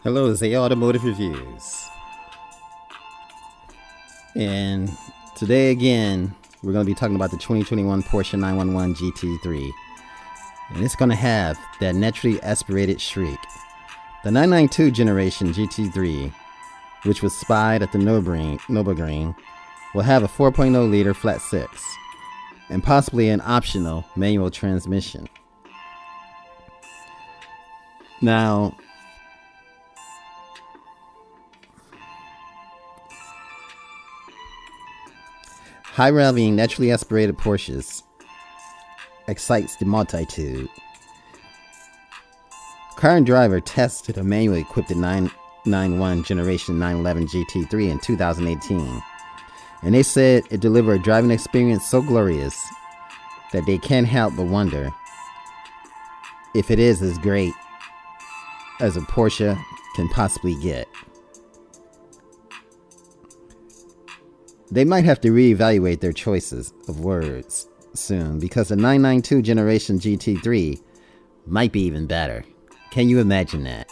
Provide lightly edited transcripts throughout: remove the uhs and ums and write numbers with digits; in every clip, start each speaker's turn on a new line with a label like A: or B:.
A: Hello, this is Automotive Reviews. And today again, we're going to be talking about the 2021 Porsche 911 GT3. And it's going to have that naturally aspirated Shreik. The 992 generation GT3, which was spied at the Nürburgring, will have a 4.0 liter flat six and possibly an optional manual transmission. Now, high-revving, naturally aspirated Porsches excites the multitude. Car and Driver tested a manually equipped 991 generation 911 GT3 in 2018, and they said it delivered a driving experience so glorious that they can't help but wonder if it is as great as a Porsche can possibly get. They might have to reevaluate their choices of words soon, because the 992 generation GT3 might be even better. Can you imagine that?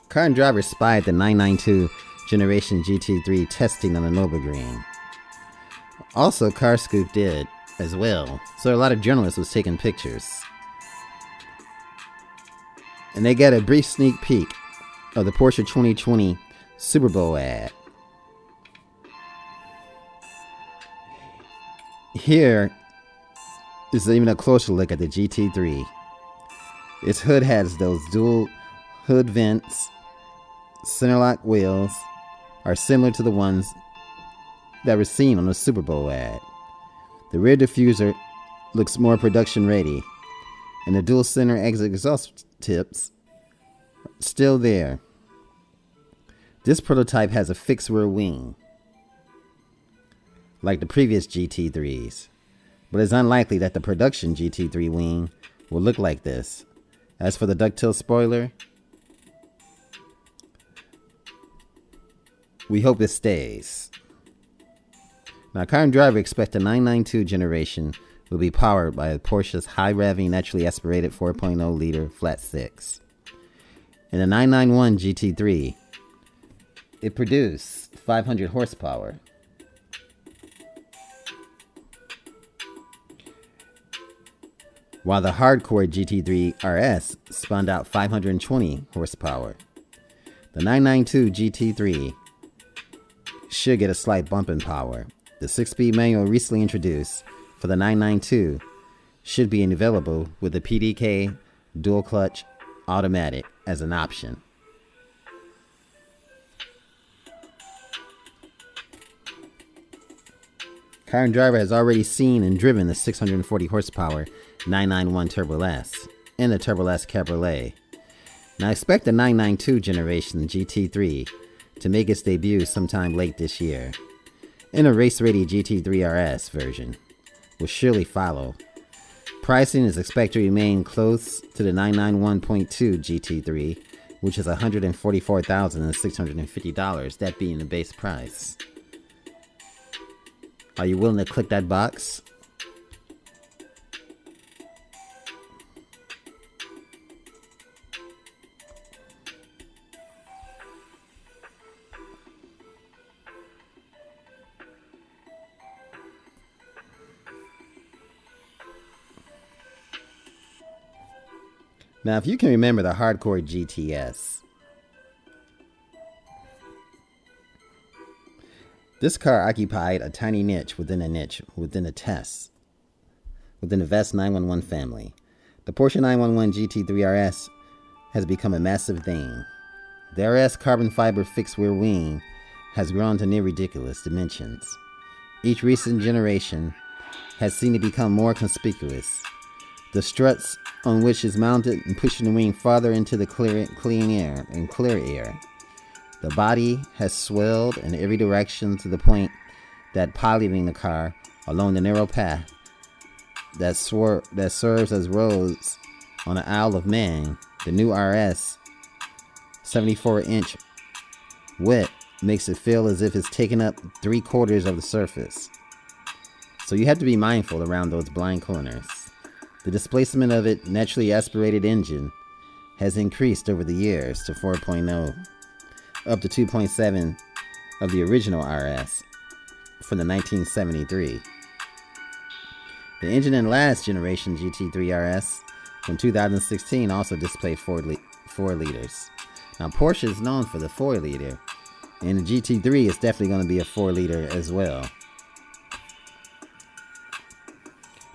A: Car and Driver spied the 992 generation GT3 testing on the Nürburgring. Also, Car Scoop did as well, so a lot of journalists was taking pictures. And they got a brief sneak peek of the Porsche 2020 Super Bowl ad. Here is even a closer look at the GT3. Its hood has those dual hood vents. Centerlock wheels are similar to the ones that were seen on the Super Bowl ad. The rear diffuser looks more production ready, and the dual center exit exhaust tips still there. This prototype has a fixed rear wing like the previous GT3s, but it's unlikely that the production GT3 wing will look like this. As for the ducktail spoiler, we hope it stays. Now, Car and Driver expect the 992 generation will be powered by a Porsche's high-revving, naturally aspirated 4.0 liter flat six. In the 991 GT3, it produced 500 horsepower. While the hardcore GT3 RS spun out 520 horsepower. The 992 GT3 should get a slight bump in power. The 6-speed manual recently introduced for the 992 should be available with the PDK dual clutch automatic as an option. Car and Driver has already seen and driven the 640 horsepower 991 Turbo S and the Turbo S Cabriolet. Now expect the 992 generation GT3 to make its debut sometime late this year, and a race-ready GT3 RS version will surely follow. Pricing is expected to remain close to the 991.2 GT3, which is $144,650, that being the base price. Are you willing to click that box? Now, if you can remember the hardcore GTS, this car occupied a tiny niche within a VEST 911 family. The Porsche 911 GT3 RS has become a massive thing. The RS carbon fiber fixed rear wing has grown to near ridiculous dimensions. Each recent generation has seen it become more conspicuous. The struts on which is mounted and pushing the wing farther into the clear air. The body has swelled in every direction to the point that piloting the car along the narrow path that serves as roads on the Isle of Man, the new RS 74-inch width makes it feel as if it's taken up 3/4 of the surface. so you have to be mindful around those blind corners. The displacement of its naturally aspirated engine has increased over the years to 4.0, up to 2.7 of the original RS from the 1973. The engine in last generation GT3 RS from 2016 also displayed 4 liters. Now Porsche is known for the 4 liter, and the GT3 is definitely going to be a 4 liter as well.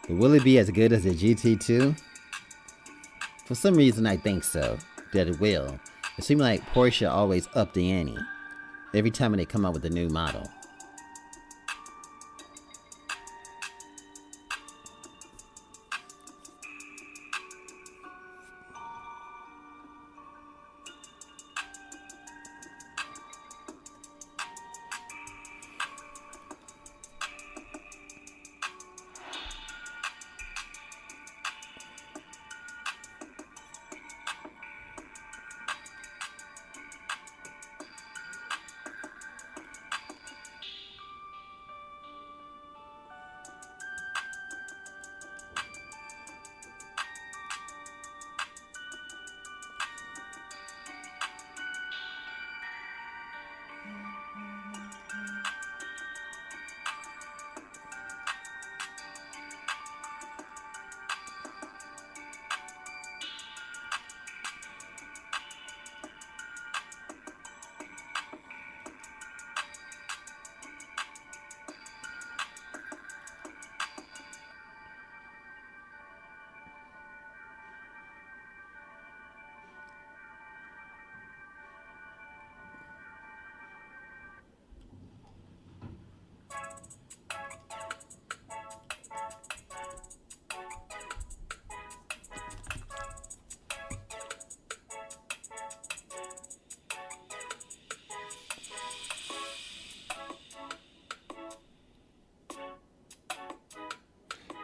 A: But will it be as good as the GT2? For some reason I think so, that it will. It seems like Porsche always up the ante every time they come out with a new model.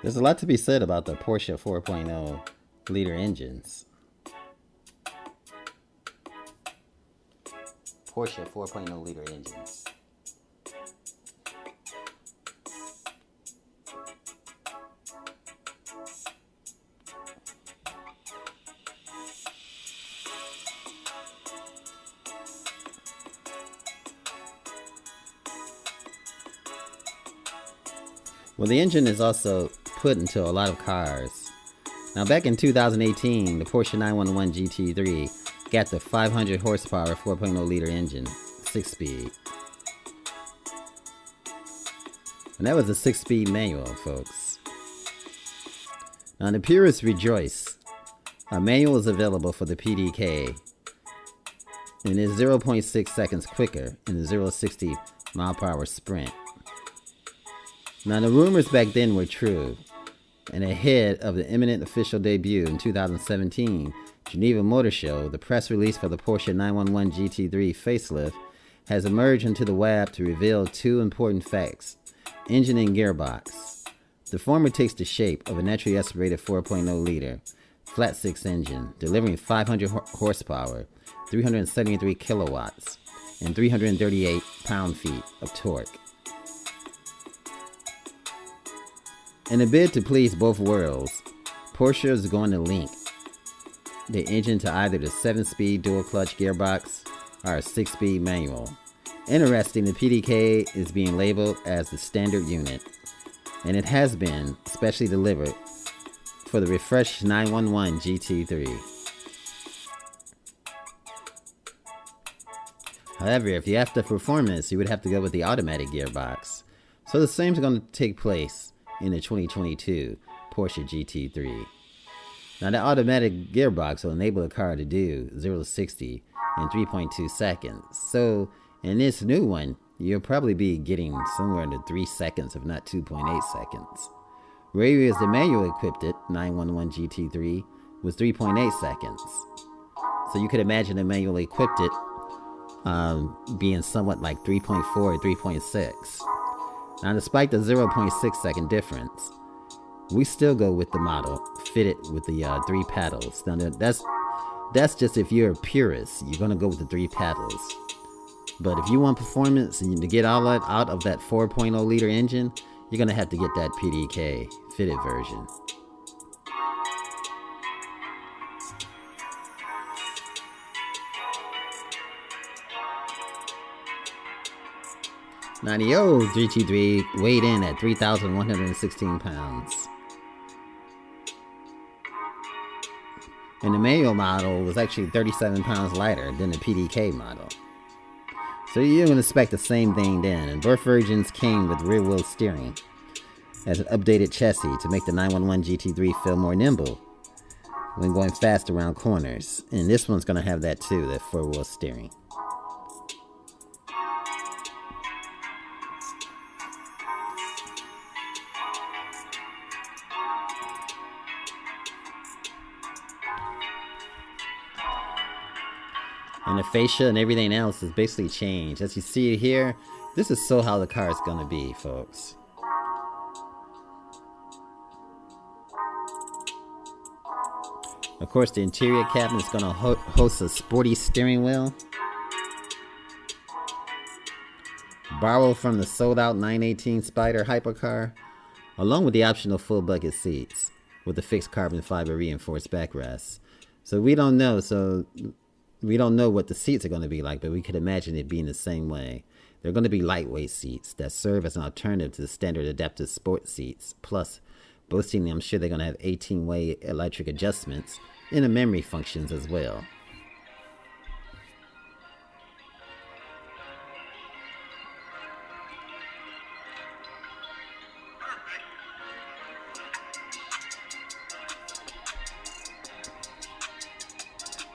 A: There's a lot to be said about the Porsche 4.0 liter engines. Porsche 4.0 liter engines. Well, the engine is also put into a lot of cars. Now, back in 2018, the Porsche 911 GT3 got the 500 horsepower 4.0 liter engine, 6-speed. And that was a 6-speed manual, folks. Now, the purists rejoice. A manual is available for the PDK, and is 0.6 seconds quicker in the 0-60 mile per hour sprint. Now, the rumors back then were true, and ahead of the imminent official debut in 2017 Geneva Motor Show, the press release for the Porsche 911 GT3 facelift has emerged into the web to reveal two important facts: engine and gearbox. The former takes the shape of a naturally aspirated 4.0 liter flat six engine, delivering 500 horsepower, 373 kilowatts, and 338 pound-feet of torque. In a bid to please both worlds, Porsche is going to link the engine to either the 7-speed dual-clutch gearbox or a 6-speed manual. Interesting, the PDK is being labeled as the standard unit, and it has been specially delivered for the refreshed 911 GT3. However, if you have the performance, you would have to go with the automatic gearbox. So the same is going to take place in the 2022 Porsche GT3. Now, the automatic gearbox will enable the car to do 0-60 in 3.2 seconds. So in this new one, you'll probably be getting somewhere into 3 seconds, if not 2.8 seconds. Whereas the manual equipped 911 GT3 was 3.8 seconds. So you could imagine the manual equipped being somewhat like 3.4 or 3.6. Now, despite the 0.6 second difference, we still go with the model fitted with the 3 paddles. Now, that's just if you're a purist, you're gonna go with the 3 paddles. But if you want performance and to get all that out of that 4.0 liter engine, you're going to have to get that PDK fitted version. Now the old GT3 weighed in at 3,116 pounds. And the manual model was actually 37 pounds lighter than the PDK model. So you're going to expect the same thing then. And both versions came with rear wheel steering as an updated chassis to make the 911 GT3 feel more nimble when going fast around corners. And this one's going to have that too, that 4-wheel steering. And the fascia and everything else is basically changed. As you see here, this is so how the car is going to be, folks. Of course, the interior cabinet is going to host a sporty steering wheel. Borrowed from the sold-out 918 Spider hypercar, along with the optional full bucket seats with the fixed carbon fiber reinforced backrests. So we don't know what the seats are going to be like, but we could imagine it being the same way. They're going to be lightweight seats that serve as an alternative to the standard adaptive sport seats. Plus, boasting, I'm sure they're going to have 18-way electric adjustments and the memory functions as well.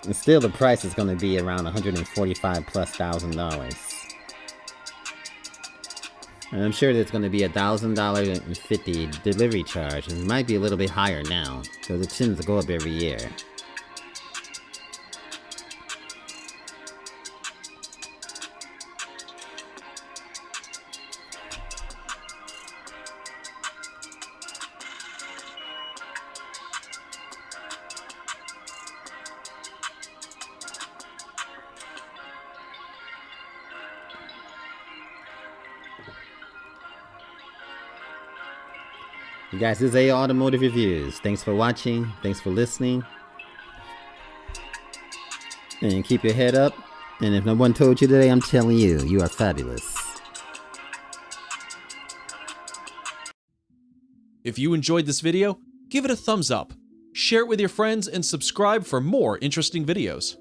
A: And still, the price is going to be around $145,000+. And I'm sure there's going to be $1,000.50 delivery charge, and it might be a little bit higher now because it tends to go up every year. You guys, this is A Automotive Reviews. Thanks for watching. Thanks for listening. And keep your head up. And if no one told you today, I'm telling you, you are fabulous.
B: If you enjoyed this video, give it a thumbs up, share it with your friends, and subscribe for more interesting videos.